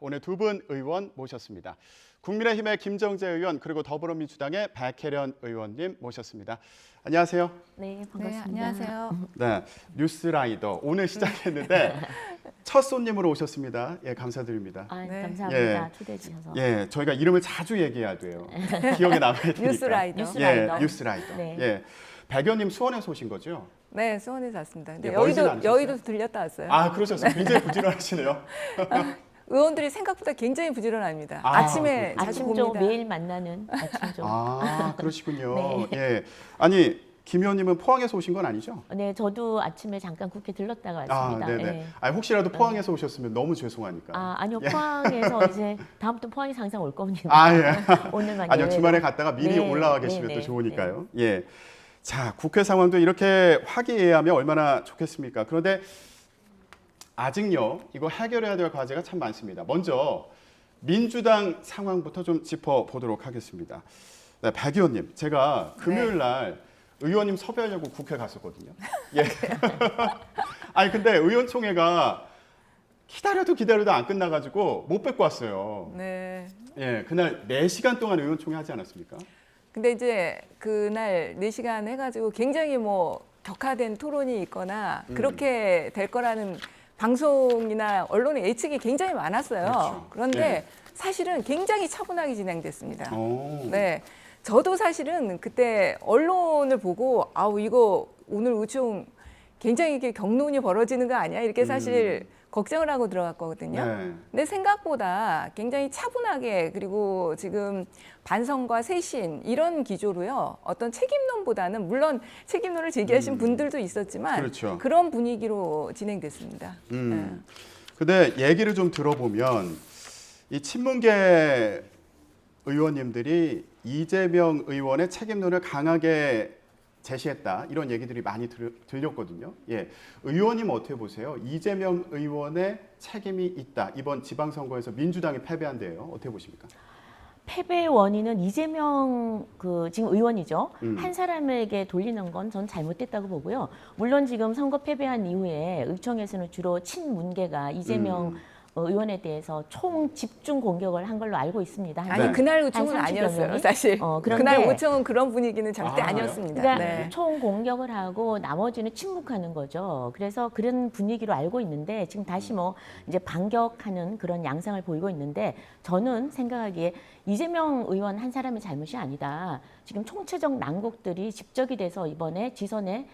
오늘 두 분 의원 모셨습니다. 국민의힘의 김정재 의원 그리고 더불어민주당의 백혜련 의원님 모셨습니다. 안녕하세요. 네, 반갑습니다. 네, 안녕하세요. 네, 뉴스라이더 오늘 시작했는데 첫 손님으로 오셨습니다. 예, 감사드립니다. 네. 감사합니다. 예. 초대해 주셔서. 예, 저희가 이름을 자주 얘기해야 돼요. 기억에 남아야 되니까. 뉴스라이더. 뉴스라이더. 예, 뉴스라이더. 네. 예, 백 의원님 수원에서 오신 거죠? 네, 수원에서 왔습니다. 근데 예, 멀지는 않으셨어요? 여의도 들렸다 왔어요. 아, 그러셨어요. 굉장히 부지런하시네요. 의원들이 생각보다 굉장히 부지런합니다. 아, 아침에 자주 아침조 봅니다. 매일 만나는 아침조. 아, 그러시군요. 네. 예, 아니 김 의원님은 포항에서 오신 건 아니죠? 네, 저도 아침에 잠깐 국회 들렀다가 왔습니다. 아, 네네. 네. 아, 혹시라도 포항에서 오셨으면 너무 죄송하니까. 아니요, 예. 포항에서 이제 다음부터 포항에서 항상 올 겁니다. 아, 예. 오늘만 아니요, 예외로. 주말에 갔다가 미리 네, 올라와 계시면 네, 또 네, 좋으니까요. 예. 자, 국회 상황도 이렇게 화기애애하면 얼마나 좋겠습니까? 그런데 아직요, 이거 해결해야 될 과제가 참 많습니다. 먼저 민주당 상황부터 좀 짚어보도록 하겠습니다. 네, 백 의원님, 제가 금요일 날 의원님 섭외하려고 국회 갔었거든요. 예. 아니 근데 의원총회가 기다려도 안 끝나가지고 못 뵙고 왔어요. 네. 예, 그날 4시간 동안 의원총회 하지 않았습니까? 근데 이제 그날 4시간 해가지고 굉장히 뭐 격화된 토론이 있거나 그렇게 될 거라는 방송이나 언론의 예측이 굉장히 많았어요. 그렇죠. 그런데 예. 사실은 굉장히 차분하게 진행됐습니다. 오. 네. 저도 사실은 그때 언론을 보고 이거 오늘 우총 굉장히 이렇게 격론이 벌어지는 거 아니야? 이렇게 사실 걱정을 하고 들어갔거든요. 네. 근데 생각보다 굉장히 차분하게 그리고 지금 반성과 쇄신 이런 기조로요. 어떤 책임론보다는 물론 책임론을 제기하신 분들도 있었지만 그렇죠. 그런 분위기로 진행됐습니다. 근데 얘기를 좀 들어보면 이 친문계 의원님들이 이재명 의원의 책임론을 강하게 제시했다 이런 얘기들이 많이 들렸거든요. 예, 의원님 어떻게 보세요? 이재명 의원의 책임이 있다. 이번 지방선거에서 민주당이 패배한데요. 어떻게 보십니까? 패배 원인은 이재명 지금 의원이죠. 음. 한 사람에게 돌리는 건 전 잘못됐다고 보고요. 물론 지금 선거 패배한 이후에 의총에서는 주로 친문계가 이재명 의원에 대해서 총 집중 공격을 한 걸로 알고 있습니다. 아니 네. 그날 우총은 한 30여 아니었어요. 명이? 사실 그런데 그날 우총은 그런 분위기는 절대 아니었습니다. 그러니까 네. 총 공격을 하고 나머지는 침묵하는 거죠. 그래서 그런 분위기로 알고 있는데 지금 다시 뭐 이제 반격하는 그런 양상을 보이고 있는데 저는 생각하기에 이재명 의원 한 사람의 잘못이 아니다. 지금 총체적 난국들이 집적이 돼서 이번에 지선에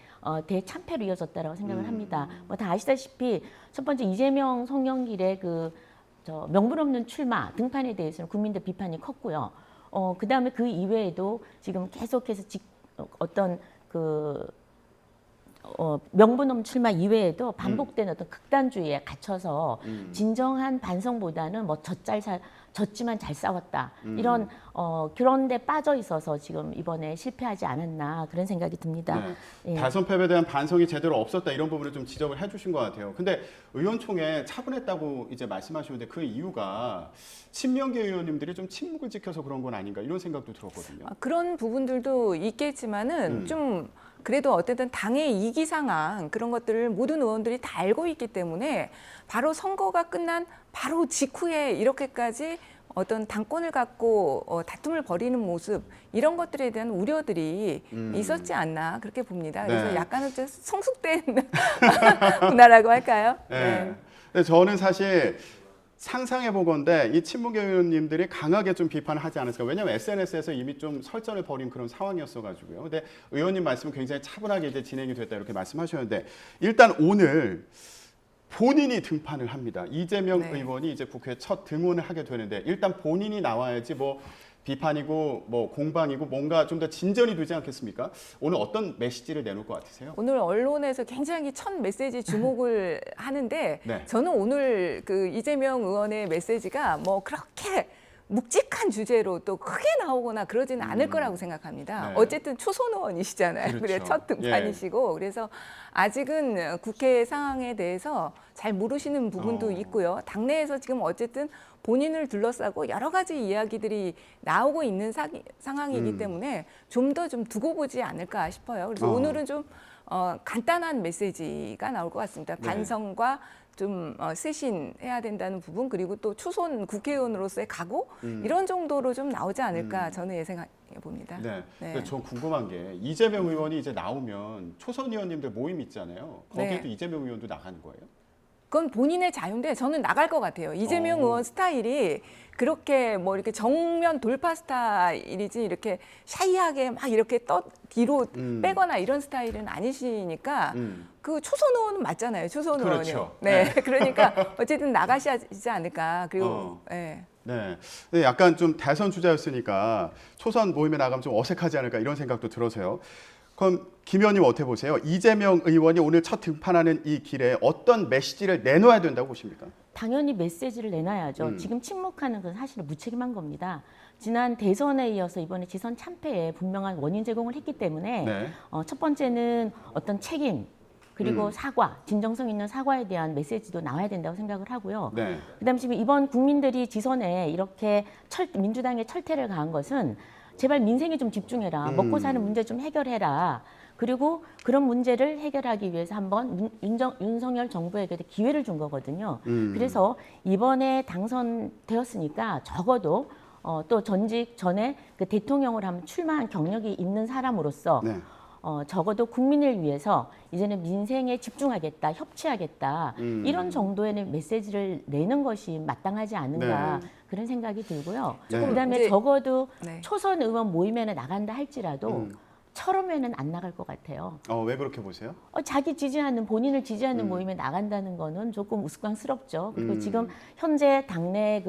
대참패로 이어졌다라고 생각을 합니다. 뭐 다 아시다시피 첫 번째 이재명 송영길의 명분 없는 출마 등판에 대해서는 국민들 비판이 컸고요. 그다음에 그 이외에도 지금 계속해서 명분 없는 출마 이외에도 반복된 어떤 극단주의에 갇혀서 진정한 반성보다는 뭐 졌지만 잘 싸웠다 이런 그런 데 빠져 있어서 지금 이번에 실패하지 않았나 그런 생각이 듭니다. 네. 예. 다선 패배에 대한 반성이 제대로 없었다 이런 부분을 좀 지적을 해주신 것 같아요. 근데 의원총회 차분했다고 이제 말씀하시는데 그 이유가 친명계 의원님들이 좀 침묵을 지켜서 그런 건 아닌가 이런 생각도 들었거든요. 그런 부분들도 있겠지만은 좀 그래도 어쨌든 당의 이기 상황 그런 것들을 모든 의원들이 다 알고 있기 때문에 바로 선거가 끝난 바로 직후에 이렇게까지 어떤 당권을 갖고 다툼을 벌이는 모습 이런 것들에 대한 우려들이 있었지 않나 그렇게 봅니다. 그래서 네. 약간은 좀 성숙된 문화라고 할까요? 네. 근데 저는 사실 상상해 보건데 이 친문계 의원님들이 강하게 좀 비판을 하지 않았을까. 왜냐하면 SNS에서 이미 좀 설전을 벌인 그런 상황이었어가지고요. 근데 의원님 말씀은 굉장히 차분하게 이제 진행이 됐다 이렇게 말씀하셨는데 일단 오늘 본인이 등판을 합니다. 이재명 네. 의원이 이제 국회에 첫 등원을 하게 되는데 일단 본인이 나와야지 뭐 비판이고 뭐 공방이고 뭔가 좀 더 진전이 되지 않겠습니까? 오늘 어떤 메시지를 내놓을 것 같으세요? 오늘 언론에서 굉장히 첫 메시지 주목을 하는데 네. 저는 오늘 그 이재명 의원의 메시지가 뭐 그렇게 묵직한 주제로 또 크게 나오거나 그러지는 않을 거라고 생각합니다. 네. 어쨌든 초선 의원이시잖아요. 그렇죠. 그래 첫 등판이시고 그래서 아직은 국회 상황에 대해서 잘 모르시는 부분도 있고요. 당내에서 지금 어쨌든 본인을 둘러싸고 여러 가지 이야기들이 나오고 있는 상황이기 때문에 좀 더 좀 두고 보지 않을까 싶어요. 그래서 오늘은 좀 간단한 메시지가 나올 것 같습니다. 네. 반성과 좀 쇄신해야 된다는 부분, 그리고 또 초선 국회의원으로서의 각오 이런 정도로 좀 나오지 않을까 저는 예상해 봅니다. 네. 네. 근데 전 궁금한 게 이재명 의원이 이제 나오면 초선 의원님들 모임 있잖아요. 거기에도 네. 이재명 의원도 나가는 거예요? 그건 본인의 자유인데 저는 나갈 것 같아요. 이재명 어. 의원 스타일이 그렇게 뭐 이렇게 정면 돌파 스타일이지 이렇게 샤이하게 막 이렇게 뒤로 빼거나 이런 스타일은 아니시니까 그 초선 의원은 맞잖아요. 초선 그렇죠. 의원이요. 네. 그러니까 어쨌든 나가시지 않을까. 그리고 네. 근데 약간 좀 대선 주자였으니까 초선 모임에 나가면 좀 어색하지 않을까 이런 생각도 들어서요. 그럼 김 의원님 어떻게 보세요? 이재명 의원이 오늘 첫 등판하는 이 길에 어떤 메시지를 내놓아야 된다고 보십니까? 당연히 메시지를 내놔야죠. 지금 침묵하는 건 사실은 무책임한 겁니다. 지난 대선에 이어서 이번에 지선 참패에 분명한 원인 제공을 했기 때문에 네. 첫 번째는 어떤 책임 그리고 사과, 진정성 있는 사과에 대한 메시지도 나와야 된다고 생각을 하고요. 네. 그다음에 지금 이번 국민들이 지선에 이렇게 민주당의 철퇴를 가한 것은 제발 민생에 좀 집중해라. 먹고 사는 문제 좀 해결해라. 그리고 그런 문제를 해결하기 위해서 한번 윤석열 정부에게 기회를 준 거거든요. 그래서 이번에 당선되었으니까 적어도 또 전직 전에 그 대통령을 한번 출마한 경력이 있는 사람으로서 네. 적어도 국민을 위해서 이제는 민생에 집중하겠다, 협치하겠다 이런 정도의 메시지를 내는 것이 마땅하지 않은가 네. 그런 생각이 들고요. 네. 그다음에 이제- 적어도 네. 초선 의원 모임에는 나간다 할지라도 처럼에는 안 나갈 것 같아요. 왜 그렇게 보세요? 자기 지지하는 본인을 지지하는 모임에 나간다는 거는 조금 우스꽝스럽죠. 그리고 지금 현재 당내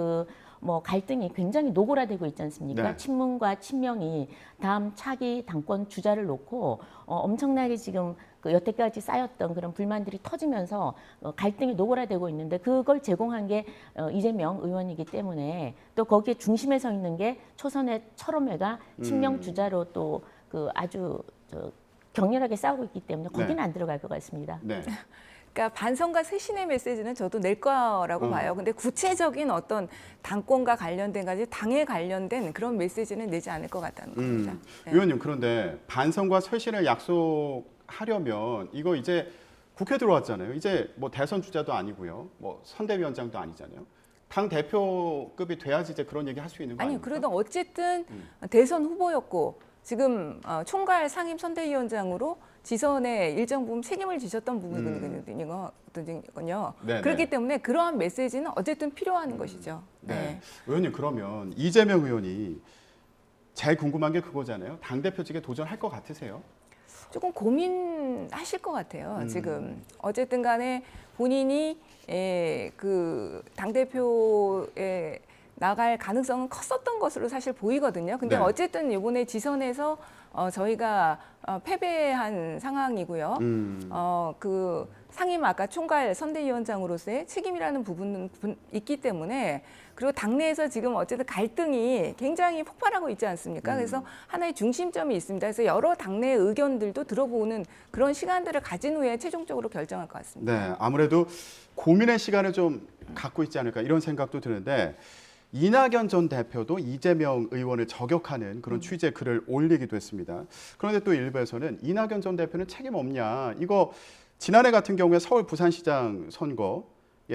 뭐 갈등이 굉장히 노골화되고 있지 않습니까? 네. 친문과 친명이 다음 차기 당권 주자를 놓고 엄청나게 지금 그 여태까지 쌓였던 그런 불만들이 터지면서 갈등이 노골화되고 있는데 그걸 제공한 게 이재명 의원이기 때문에 또 거기에 중심에 서 있는 게 초선의 철험회가 친명 주자로 또 그 아주 격렬하게 싸우고 있기 때문에 거기는 네. 안 들어갈 것 같습니다. 네. 그러니까 반성과 쇄신의 메시지는 저도 낼 거라고 봐요. 근데 구체적인 어떤 당권과 관련된 가지 당에 관련된 그런 메시지는 내지 않을 것 같다는 겁니다. 네. 의원님 그런데 반성과 쇄신을 약속하려면 이거 이제 국회 들어왔잖아요. 이제 뭐 대선 주자도 아니고요. 뭐 선대위원장도 아니잖아요. 당 대표급이 돼야지 이제 그런 얘기 할 수 있는 거 아니 아닙니까? 그래도 어쨌든 대선 후보였고 지금 총괄 상임 선대위원장으로 지선에 일정 부분 책임을 지셨던 부분이거든요. 네네. 그렇기 때문에 그러한 메시지는 어쨌든 필요한 것이죠. 네. 의원님 그러면 이재명 의원이 제일 궁금한 게 그거잖아요. 당 대표직에 도전할 것 같으세요? 조금 고민하실 것 같아요. 지금 어쨌든 간에 본인이 그 당대표에 나갈 가능성은 컸었던 것으로 사실 보이거든요. 근데 네. 어쨌든 이번에 지선에서 저희가 패배한 상황이고요. 그 상임 아까 총괄 선대위원장으로서의 책임이라는 부분은 있기 때문에 그리고 당내에서 지금 어쨌든 갈등이 굉장히 폭발하고 있지 않습니까? 그래서 하나의 중심점이 있습니다. 그래서 여러 당내 의견들도 들어보는 그런 시간들을 가진 후에 최종적으로 결정할 것 같습니다. 네. 아무래도 고민의 시간을 좀 갖고 있지 않을까 이런 생각도 드는데 이낙연 전 대표도 이재명 의원을 저격하는 그런 취지의 글을 올리기도 했습니다. 그런데 또 일부에서는 이낙연 전 대표는 책임 없냐. 이거 지난해 같은 경우에 서울 부산시장 선거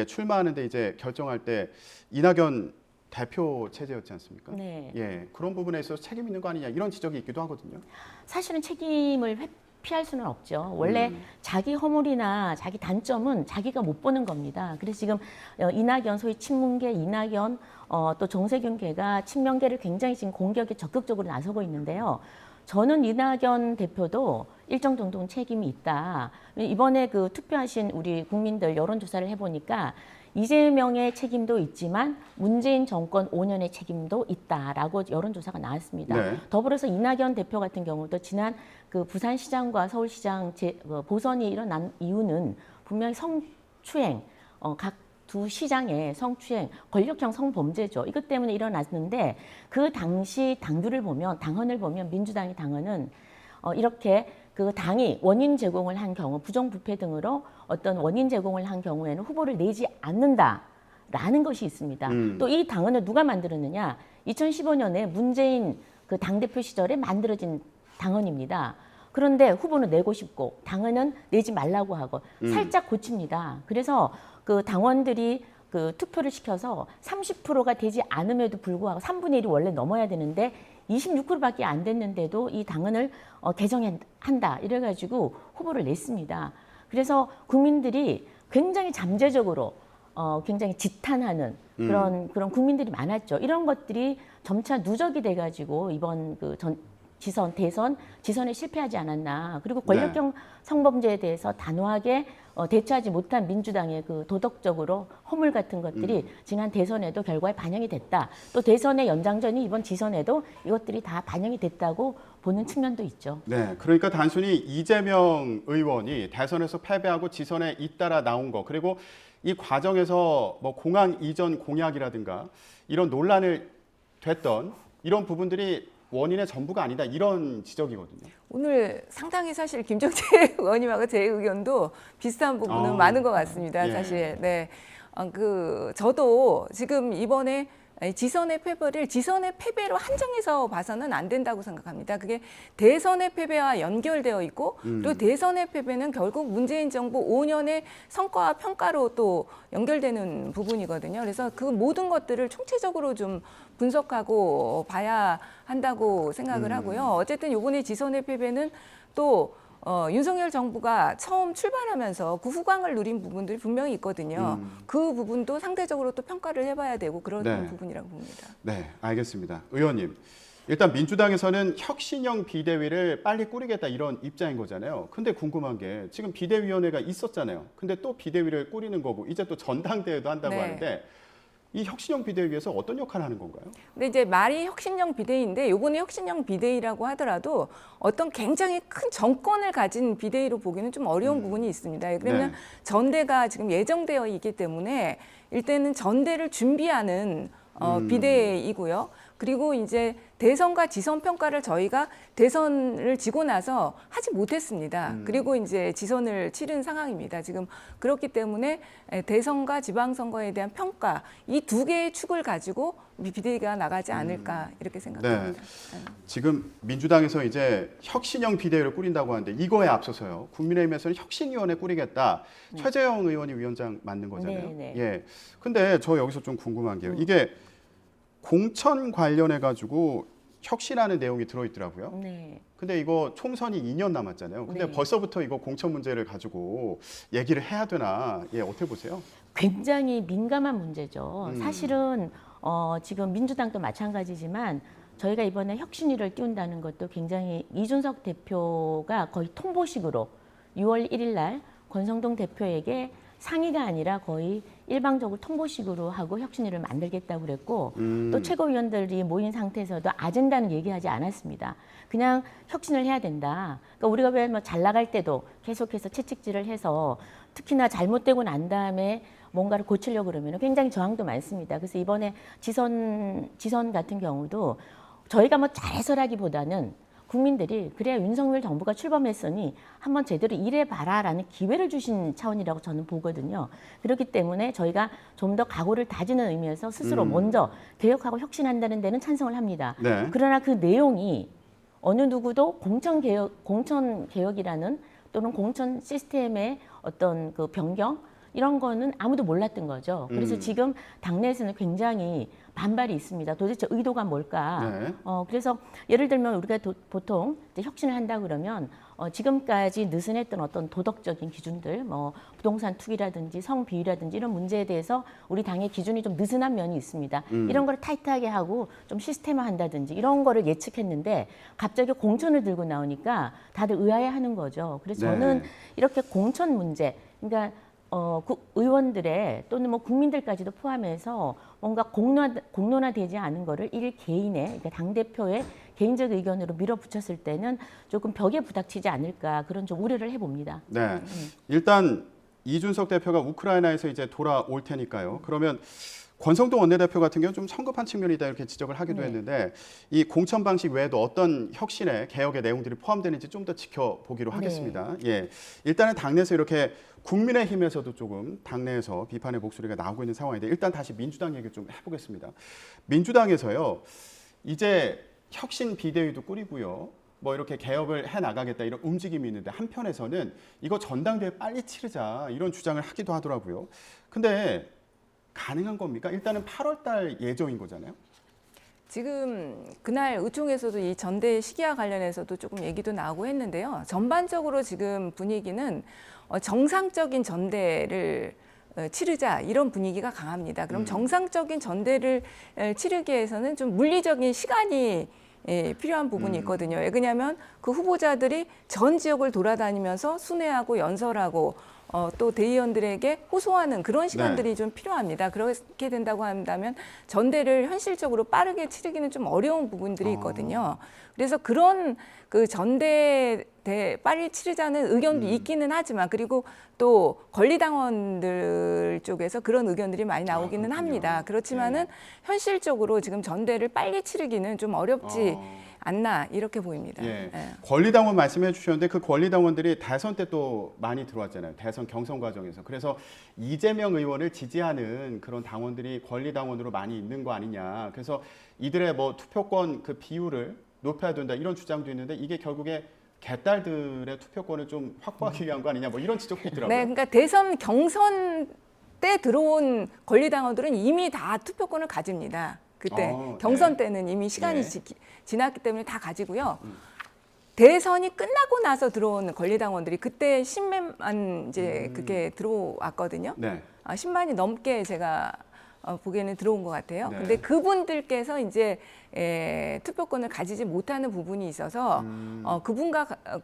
출마하는데 이제 결정할 때 이낙연 대표 체제였지 않습니까? 네. 예, 그런 부분에 있어서 책임 있는 거 아니냐 이런 지적이 있기도 하거든요. 사실은 책임을 피할 수는 없죠. 원래 자기 허물이나 자기 단점은 자기가 못 보는 겁니다. 그래서 지금 이낙연 소위 친문계 이낙연 또 정세균계가 친명계를 굉장히 지금 공격에 적극적으로 나서고 있는데요. 저는 이낙연 대표도 일정 정도는 책임이 있다. 이번에 그 투표하신 우리 국민들 여론조사를 해보니까 이재명의 책임도 있지만 문재인 정권 5년의 책임도 있다라고 여론조사가 나왔습니다. 네. 더불어서 이낙연 대표 같은 경우도 지난 그 부산시장과 서울시장 보선이 일어난 이유는 분명히 성추행, 각 두 시장의 성추행, 권력형 성범죄죠. 이것 때문에 일어났는데 그 당시 당규를 보면 당헌을 보면 민주당의 당헌은 이렇게 그 당이 원인 제공을 한 경우 부정부패 등으로 어떤 원인 제공을 한 경우에는 후보를 내지 않는다라는 것이 있습니다. 또 이 당헌을 누가 만들었느냐? 2015년에 문재인 그 당대표 시절에 만들어진 당헌입니다. 그런데 후보는 내고 싶고 당헌은 내지 말라고 하고 살짝 고칩니다. 그래서 그 당원들이 그 투표를 시켜서 30%가 되지 않음에도 불구하고 3분의 1이 원래 넘어야 되는데 26%밖에 안 됐는데도 이 당헌을 개정한다 이래가지고 후보를 냈습니다. 그래서 국민들이 굉장히 잠재적으로 굉장히 지탄하는 그런 국민들이 많았죠. 이런 것들이 점차 누적이 돼가지고 이번 그 대선에 실패하지 않았나. 그리고 권력형 성범죄에 대해서 단호하게 대처하지 못한 민주당의 그 도덕적으로 허물 같은 것들이 지난 대선에도 결과에 반영이 됐다. 또 대선의 연장전이 이번 지선에도 이것들이 다 반영이 됐다고 보는 측면도 있죠. 네, 그러니까 단순히 이재명 의원이 대선에서 패배하고 지선에 잇따라 나온 거, 그리고 이 과정에서 뭐 공항 이전 공약이라든가 이런 논란을 됐던 이런 부분들이 원인의 전부가 아니다, 이런 지적이거든요. 오늘 상당히 사실 김정재 의원님하고 제 의견도 비슷한 부분은 많은 것 같습니다. 예. 사실 네, 저도 지금 이번에 지선의 패배로 한정해서 봐서는 안 된다고 생각합니다. 그게 대선의 패배와 연결되어 있고 또 대선의 패배는 결국 문재인 정부 5년의 성과와 평가로 또 연결되는 부분이거든요. 그래서 그 모든 것들을 총체적으로 좀 분석하고 봐야 한다고 생각을 하고요. 어쨌든 이번에 지선의 패배는 또 윤석열 정부가 처음 출발하면서 그 후광을 누린 부분들이 분명히 있거든요. 그 부분도 상대적으로 또 평가를 해봐야 되고 그런 네. 부분이라고 봅니다. 네, 알겠습니다. 의원님, 일단 민주당에서는 혁신형 비대위를 빨리 꾸리겠다 이런 입장인 거잖아요. 근데 궁금한 게 지금 비대위원회가 있었잖아요. 근데 또 비대위를 꾸리는 거고 이제 또 전당대회도 한다고 네. 하는데 이 혁신형 비대위에서 어떤 역할을 하는 건가요? 근데 이제 말이 혁신형 비대위인데 요번에 혁신형 비대위라고 하더라도 어떤 굉장히 큰 정권을 가진 비대위로 보기는 좀 어려운 부분이 있습니다. 그러면 네. 전대가 지금 예정되어 있기 때문에 일단은 전대를 준비하는 비대위이고요. 그리고 이제 대선과 지선 평가를 저희가 대선을 지고 나서 하지 못했습니다. 그리고 이제 지선을 치른 상황입니다. 지금 그렇기 때문에 대선과 지방선거에 대한 평가 이 두 개의 축을 가지고 비대위가 나가지 않을까 이렇게 생각합니다. 네. 지금 민주당에서 이제 혁신형 비대위를 꾸린다고 하는데 이거에 앞서서요. 국민의힘에서는 혁신위원회 꾸리겠다. 최재형 의원이 위원장 맞는 거잖아요. 네, 네. 예. 근데 저 여기서 좀 궁금한 게요. 이게 공천 관련해 가지고 혁신하는 내용이 들어있더라고요. 네. 근데 이거 총선이 2년 남았잖아요. 근데 네. 벌써부터 이거 공천 문제를 가지고 얘기를 해야 되나? 예, 어떻게 보세요? 굉장히 민감한 문제죠. 사실은 지금 민주당도 마찬가지지만 저희가 이번에 혁신위를 띄운다는 것도 굉장히 이준석 대표가 거의 통보식으로 6월 1일 날 권성동 대표에게 상의가 아니라 거의 일방적으로 통보식으로 하고 혁신위를 만들겠다고 그랬고 또 최고위원들이 모인 상태에서도 아젠다는 얘기하지 않았습니다. 그냥 혁신을 해야 된다. 그러니까 우리가 왜 뭐 잘 나갈 때도 계속해서 채찍질을 해서 특히나 잘못되고 난 다음에 뭔가를 고치려고 그러면 굉장히 저항도 많습니다. 그래서 이번에 지선 같은 경우도 저희가 뭐 잘해서라기보다는 국민들이 그래야 윤석열 정부가 출범했으니 한번 제대로 일해봐라라는 기회를 주신 차원이라고 저는 보거든요. 그렇기 때문에 저희가 좀 더 각오를 다지는 의미에서 스스로 먼저 개혁하고 혁신한다는 데는 찬성을 합니다. 네. 그러나 그 내용이 어느 누구도 공천 개혁이라는 또는 공천 시스템의 어떤 그 변경 이런 거는 아무도 몰랐던 거죠. 그래서 지금 당내에서는 굉장히 반발이 있습니다. 도대체 의도가 뭘까? 네. 그래서 예를 들면 우리가 보통 이제 혁신을 한다 그러면 지금까지 느슨했던 어떤 도덕적인 기준들, 뭐 부동산 투기라든지 성비위라든지 이런 문제에 대해서 우리 당의 기준이 좀 느슨한 면이 있습니다. 이런 거를 타이트하게 하고 좀 시스템화한다든지 이런 거를 예측했는데 갑자기 공천을 들고 나오니까 다들 의아해하는 거죠. 그래서 저는 네. 이렇게 공천 문제, 그러니까 의원들의 또는 뭐 국민들까지도 포함해서 뭔가 공론화되지 않은 거를 일 개인의 그러니까 당 대표의 개인적 의견으로 밀어붙였을 때는 조금 벽에 부닥치지 않을까 그런 좀 우려를 해봅니다. 네. 일단 이준석 대표가 우크라이나에서 이제 돌아올 테니까요. 그러면 권성동 원내대표 같은 경우는 좀 성급한 측면이다 이렇게 지적을 하기도 네. 했는데 이 공천 방식 외에도 어떤 혁신의 개혁의 내용들이 포함되는지 좀 더 지켜보기로 하겠습니다. 예, 일단은 당내에서 이렇게 국민의힘에서도 조금 당내에서 비판의 목소리가 나오고 있는 상황인데 일단 다시 민주당 얘기 좀 해보겠습니다. 민주당에서요 이제 혁신 비대위도 꾸리고요. 뭐 이렇게 개혁을 해 나가겠다 이런 움직임이 있는데 한편에서는 이거 전당대회 빨리 치르자 이런 주장을 하기도 하더라고요. 근데 가능한 겁니까? 일단은 8월 달 예정인 거잖아요. 지금 그날 의총에서도 이 전대 시기와 관련해서도 조금 얘기도 나오고 했는데요. 전반적으로 지금 분위기는 정상적인 전대를 치르자 이런 분위기가 강합니다. 그럼 정상적인 전대를 치르기 위해서는 좀 물리적인 시간이 필요한 부분이 있거든요. 왜냐하면 그 후보자들이 전 지역을 돌아다니면서 순회하고 연설하고 또 대의원들에게 호소하는 그런 시간들이 좀 필요합니다. 그렇게 된다고 한다면 전대를 현실적으로 빠르게 치르기는 좀 어려운 부분들이 있거든요. 그래서 그런 그 전대 빨리 치르자는 의견도 있기는 하지만 그리고 또 권리당원들 쪽에서 그런 의견들이 많이 나오기는 합니다. 그렇지만은 현실적으로 지금 전대를 빨리 치르기는 좀 어렵지 않나 이렇게 보입니다. 예. 권리당원 말씀해 주셨는데 그 권리당원들이 대선 때 또 많이 들어왔잖아요. 대선 경선 과정에서. 그래서 이재명 의원을 지지하는 그런 당원들이 권리당원으로 많이 있는 거 아니냐. 그래서 이들의 뭐 투표권 그 비율을 높여야 된다 이런 주장도 있는데 이게 결국에 개딸들의 투표권을 좀 확보하기 위한 거 아니냐 뭐 이런 지적도 있더라고요. 네, 그러니까 대선 경선 때 들어온 권리당원들은 이미 다 투표권을 가집니다. 그때 경선 때는 이미 시간이 지났기 때문에 다 가지고요. 대선이 끝나고 나서 들어온 권리당원들이 그때 10만만 이제 그게 들어왔거든요. 네. 10만이 넘게 제가 보기에는 들어온 것 같아요. 네. 근데 그분들께서 이제 투표권을 가지지 못하는 부분이 있어서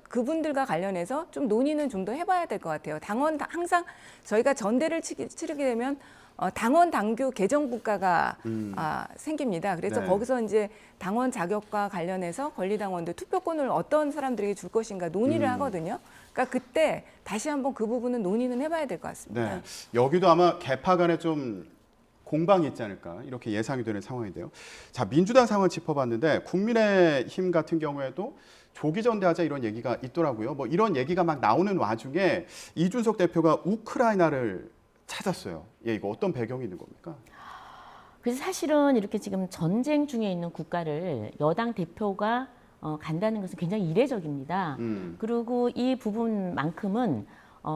그분들과 관련해서 좀 논의는 좀 더 해봐야 될 것 같아요. 당원 항상 저희가 전대를 치르게 되면 당원 당규 개정 국가가 생깁니다. 그래서 거기서 이제 당원 자격과 관련해서 권리당원들 투표권을 어떤 사람들에게 줄 것인가 논의를 하거든요. 그러니까 그때 다시 한번 그 부분은 논의는 해봐야 될 것 같습니다. 네. 여기도 아마 개파 간에 좀 공방이 있지 않을까 이렇게 예상이 되는 상황인데요. 자, 민주당 상황 짚어봤는데 국민의힘 같은 경우에도 조기 전대하자 이런 얘기가 있더라고요. 뭐 이런 얘기가 막 나오는 와중에 이준석 대표가 우크라이나를 찾았어요. 예, 이거 어떤 배경이 있는 겁니까? 그래서 사실은 이렇게 지금 전쟁 중에 있는 국가를 여당 대표가 간다는 것은 굉장히 이례적입니다. 그리고 이 부분만큼은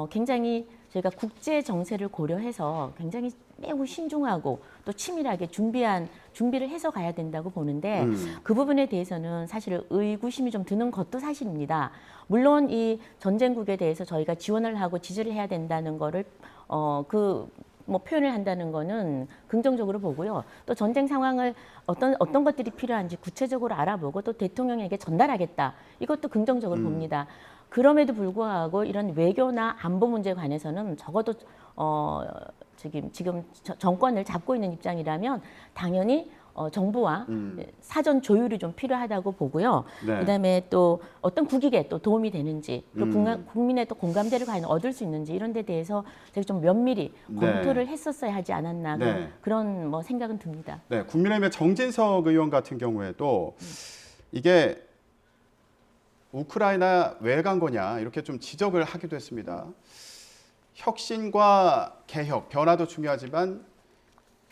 굉장히 저희가 국제 정세를 고려해서 굉장히 매우 신중하고 또 치밀하게 준비를 해서 가야 된다고 보는데 그 부분에 대해서는 사실 의구심이 좀 드는 것도 사실입니다. 물론 이 전쟁국에 대해서 저희가 지원을 하고 지지를 해야 된다는 거를 뭐 표현을 한다는 거는 긍정적으로 보고요. 또 전쟁 상황을 어떤 것들이 필요한지 구체적으로 알아보고 또 대통령에게 전달하겠다. 이것도 긍정적으로 봅니다. 그럼에도 불구하고 이런 외교나 안보 문제에 관해서는 적어도 지금 정권을 잡고 있는 입장이라면 당연히 정부와 사전 조율이 좀 필요하다고 보고요. 네. 그다음에 또 어떤 국익에 또 도움이 되는지, 그리고 국민의 또 공감대를 과연 얻을 수 있는지 이런 데 대해서 제가 좀 면밀히 검토를 했었어야 하지 않았나 그런 뭐 생각은 듭니다. 네, 국민의힘의 정진석 의원 같은 경우에도 이게 우크라이나 왜 간 거냐 이렇게 좀 지적을 하기도 했습니다. 혁신과 개혁, 변화도 중요하지만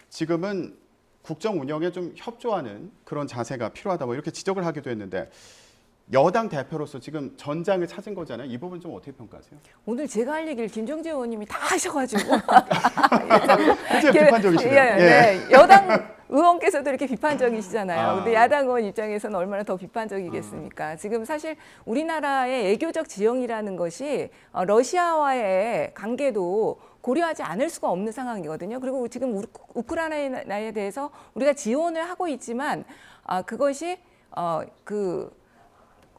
지금은 국정 운영에 좀 협조하는 그런 자세가 필요하다 뭐 이렇게 지적을 하기도 했는데 여당 대표로서 지금 전장을 찾은 거잖아요. 이 부분 좀 어떻게 평가하세요? 오늘 제가 할 얘기를 김정재 의원님이 다 하셔가지고 굉장히 비판적이시네요. 네. 여당 의원께서도 이렇게 비판적이시잖아요. 근데 야당 의원 입장에서는 얼마나 더 비판적이겠습니까? 지금 사실 우리나라의 애교적 지형이라는 것이 러시아와의 관계도 고려하지 않을 수가 없는 상황이거든요. 그리고 지금 우크라이나에 대해서 우리가 지원을 하고 있지만 그것이 그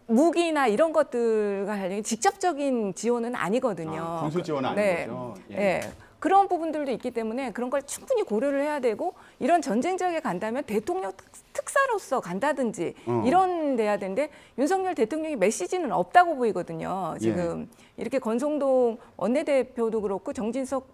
무기나 이런 것들과 관련된 직접적인 지원은 아니거든요. 군수 지원은 아닌 거죠. 네. 그런 부분들도 있기 때문에 그런 걸 충분히 고려를 해야 되고 이런 전쟁 지역에 간다면 대통령 특사로서 간다든지 이런 데야 되는데 윤석열 대통령이 메시지는 없다고 보이거든요. 지금 이렇게 권성동 원내대표도 그렇고 정진석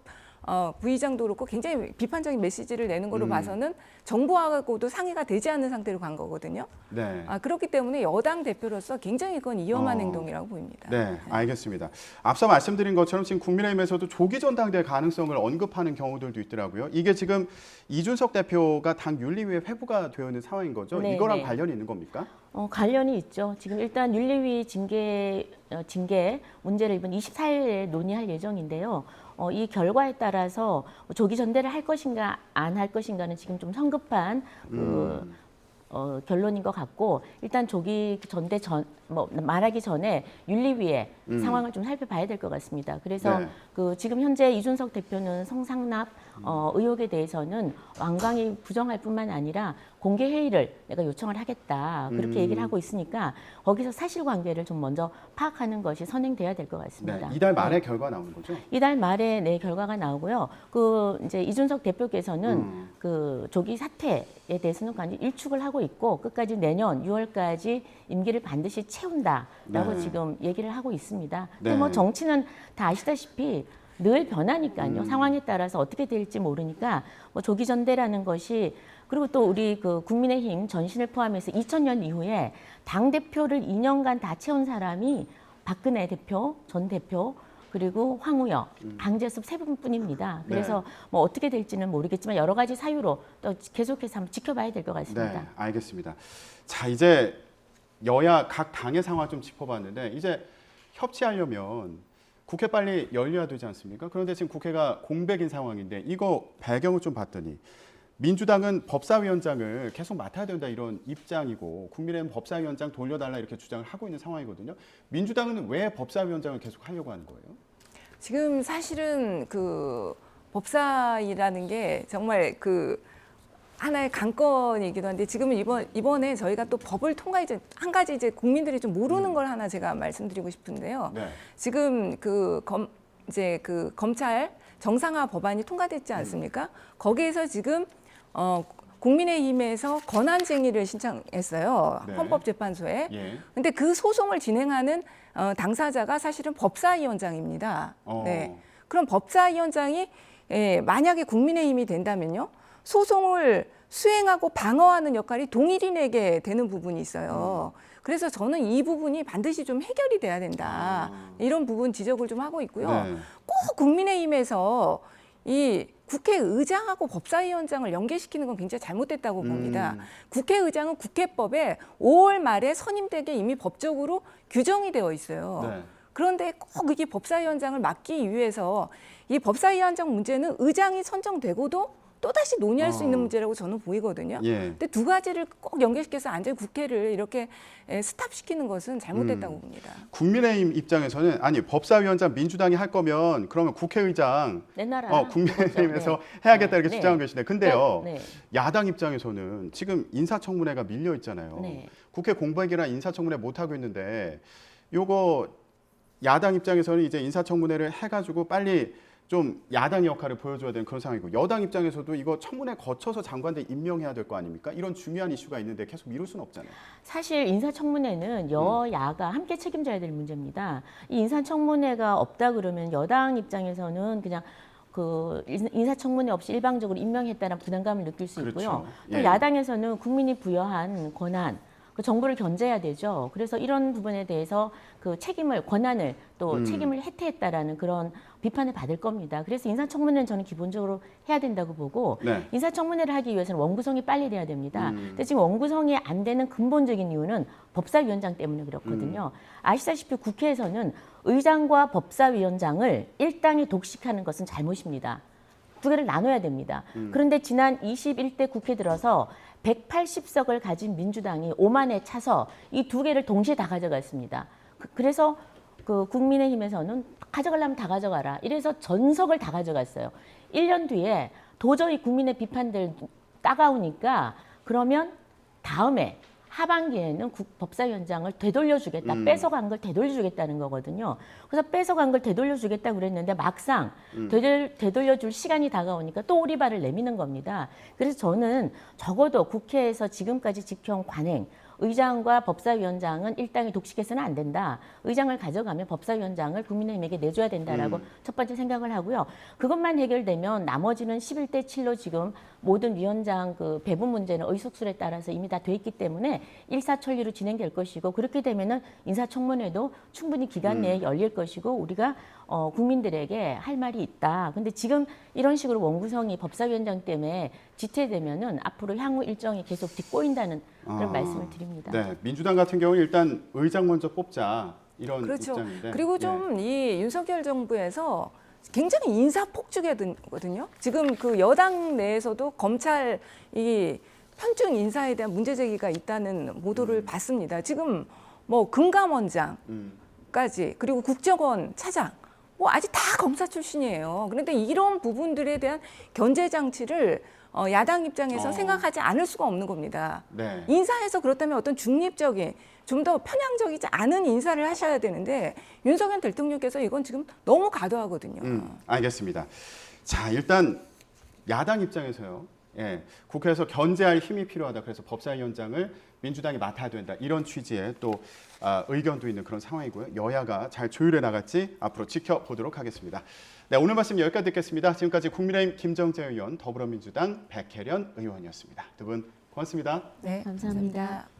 부의장도 그렇고 굉장히 비판적인 메시지를 내는 걸로 음. 봐서는 정부하고도 상의가 되지 않는 상태로 간 거거든요. 네. 그렇기 때문에 여당 대표로서 굉장히 그건 위험한 어. 행동이라고 보입니다. 네, 알겠습니다. 앞서 말씀드린 것처럼 지금 국민의힘에서도 조기 전당대회 가능성을 언급하는 경우들도 있더라고요. 이게 지금 이준석 대표가 당 윤리위에 회부가 되어 있는 상황인 거죠? 네, 이거랑 네. 관련이 있는 겁니까? 관련이 있죠. 지금 일단 윤리위 징계 문제를 이번 24일에 논의할 예정인데요. 이 결과에 따라서 조기 전대를 할 것인가 안 할 것인가는 지금 좀 성급한 결론인 것 같고, 일단 조기 전대 말하기 전에 윤리위의 상황을 좀 살펴봐야 될 것 같습니다. 그래서 네. 지금 현재 이준석 대표는 성상납 의혹에 대해서는 완강히 부정할 뿐만 아니라 공개 회의를 내가 요청을 하겠다 그렇게 얘기를 하고 있으니까 거기서 사실관계를 좀 먼저 파악하는 것이 선행돼야 될 것 같습니다. 네, 이달 말에 결과 나오는 거죠? 이달 말에 결과가 나오고요. 이제 이준석 대표께서는 그 조기 사퇴에 대해서는 완전히 일축을 하고 있고 끝까지 내년 6월까지 임기를 반드시 채운다라고 네. 지금 얘기를 하고 있습니다. 네. 근데 뭐 정치는 다 아시다시피 늘 변하니까요. 상황에 따라서 어떻게 될지 모르니까 뭐 조기 전대라는 것이, 그리고 또 우리 그 국민의힘 전신을 포함해서 2000년 이후에 당 대표를 2년간 다 채운 사람이 박근혜 대표, 전 대표, 그리고 황우여, 강재섭 세 분뿐입니다. 그래서 뭐 어떻게 될지는 모르겠지만 여러 가지 사유로 또 계속해서 한번 지켜봐야 될 것 같습니다. 네, 알겠습니다. 자, 이제 여야 각 당의 상황 좀 짚어봤는데 이제 협치하려면 국회 빨리 열려야 되지 않습니까? 그런데 지금 국회가 공백인 상황인데 이거 배경을 좀 봤더니 민주당은 법사위원장을 계속 맡아야 된다 이런 입장이고 국민의힘 법사위원장 돌려달라 이렇게 주장을 하고 있는 상황이거든요. 민주당은 왜 법사위원장을 계속 하려고 하는 거예요? 지금 사실은 그 법사위라는 게 정말 그 하나의 관건이기도 한데, 지금은 이번에 저희가 또 법을 통과해서 한 가지 이제 국민들이 좀 모르는 걸 하나 제가 말씀드리고 싶은데요. 네. 지금 이제 그 검찰 정상화 법안이 통과됐지 않습니까? 거기에서 지금 국민의힘에서 권한쟁의를 신청했어요. 네. 헌법재판소에. 예. 근데 그 소송을 진행하는 당사자가 사실은 법사위원장입니다. 네. 그럼 법사위원장이 만약에 국민의힘이 된다면요, 소송을 수행하고 방어하는 역할이 동일인에게 되는 부분이 있어요. 그래서 저는 이 부분이 반드시 좀 해결이 돼야 된다. 이런 부분 지적을 좀 하고 있고요. 네. 꼭 국민의힘에서 이 국회의장하고 법사위원장을 연계시키는 건 굉장히 잘못됐다고 봅니다. 국회의장은 국회법에 5월 말에 선임되게 이미 법적으로 규정이 되어 있어요. 네. 그런데 꼭 이게 법사위원장을 맡기 위해서 이 법사위원장 문제는 의장이 선정되고도 또다시 논의할 수 있는 문제라고 저는 보이거든요. 예. 근데 두 가지를 꼭 연결시켜서 완전히 국회를 이렇게 스탑시키는 것은 잘못됐다고 봅니다. 국민의힘 입장에서는 아니 법사위원장 민주당이 할 거면 그러면 국회의장 내놔라. 국민의힘에서 그거죠. 해야겠다 이렇게 네. 주장하고 계시네. 근데요. 네. 야당 입장에서는 지금 인사청문회가 밀려 있잖아요. 네. 국회 공백이라 인사청문회 못 하고 있는데 요거 야당 입장에서는 이제 인사청문회를 해가지고 빨리 좀 야당의 역할을 보여줘야 되는 그런 상황이고 여당 입장에서도 이거 청문회 거쳐서 장관들 임명해야 될 거 아닙니까? 이런 중요한 이슈가 있는데 계속 미룰 수는 없잖아요. 사실 인사청문회는 여야가 함께 책임져야 될 문제입니다. 이 인사청문회가 없다 그러면 여당 입장에서는 그냥 그 인사청문회 없이 일방적으로 임명했다는 부담감을 느낄 수 있고요. 그렇죠. 또 예. 야당에서는 국민이 부여한 권한, 그 정부를 견제해야 되죠. 그래서 이런 부분에 대해서 그 책임을, 권한을 또 책임을 해태했다라는 그런 비판을 받을 겁니다. 그래서 인사청문회는 저는 기본적으로 해야 된다고 보고 네. 인사청문회를 하기 위해서는 원구성이 빨리 돼야 됩니다. 근데 지금 원구성이 안 되는 근본적인 이유는 법사위원장 때문에 그렇거든요. 아시다시피 국회에서는 의장과 법사위원장을 일당에 독식하는 것은 잘못입니다. 두 개를 나눠야 됩니다. 그런데 지난 21대 국회 들어서 180석을 가진 민주당이 오만에 차서 이 두 개를 동시에 다 가져갔습니다. 그래서 그 국민의힘에서는 가져가려면 다 가져가라. 이래서 전석을 다 가져갔어요. 1년 뒤에 도저히 국민의 비판들 따가우니까 그러면 다음에 하반기에는 법사위원장을 되돌려주겠다. 뺏어간 걸 되돌려주겠다는 거거든요. 그래서 뺏어간 걸 되돌려주겠다고 그랬는데 막상 되돌려줄 시간이 다가오니까 또 오리발을 내미는 겁니다. 그래서 저는 적어도 국회에서 지금까지 지켜온 관행, 의장과 법사위원장은 일당이 독식해서는 안 된다. 의장을 가져가면 법사위원장을 국민의힘에게 내줘야 된다라고 첫 번째 생각을 하고요. 그것만 해결되면 나머지는 11대 7로 지금 모든 위원장 그 배분 문제는 의석수에 따라서 이미 다 돼 있기 때문에 일사천리로 진행될 것이고 그렇게 되면은 인사청문회도 충분히 기간 내에 열릴 것이고 우리가 국민들에게 할 말이 있다. 근데 지금 이런 식으로 원구성이 법사위원장 때문에 지체되면은 앞으로 향후 일정이 계속 뒷꼬인다는 그런 말씀을 드립니다. 네, 민주당 같은 경우는 일단 의장 먼저 뽑자 이런 그렇죠. 입장인데. 그리고 좀 이 윤석열 정부에서 굉장히 인사 폭주거든요. 지금 그 여당 내에서도 검찰 이 편중 인사에 대한 문제 제기가 있다는 보도를 봤습니다. 지금 뭐 금감원장까지 그리고 국정원 차장 뭐 아직 다 검사 출신이에요. 그런데 이런 부분들에 대한 견제 장치를 야당 입장에서 생각하지 않을 수가 없는 겁니다. 네. 인사에서 그렇다면 어떤 중립적인 좀 더 편향적이지 않은 인사를 하셔야 되는데 윤석열 대통령께서 이건 지금 너무 과도하거든요. 알겠습니다. 자, 일단 야당 입장에서요. 예, 국회에서 견제할 힘이 필요하다. 그래서 법사위원장을 민주당이 맡아야 된다. 이런 취지의 또 의견도 있는 그런 상황이고요. 여야가 잘 조율해 나갈지 앞으로 지켜보도록 하겠습니다. 네, 오늘 말씀 여기까지 듣겠습니다. 지금까지 국민의힘 김정재 의원, 더불어민주당 백혜련 의원이었습니다. 두 분 고맙습니다. 네, 감사합니다.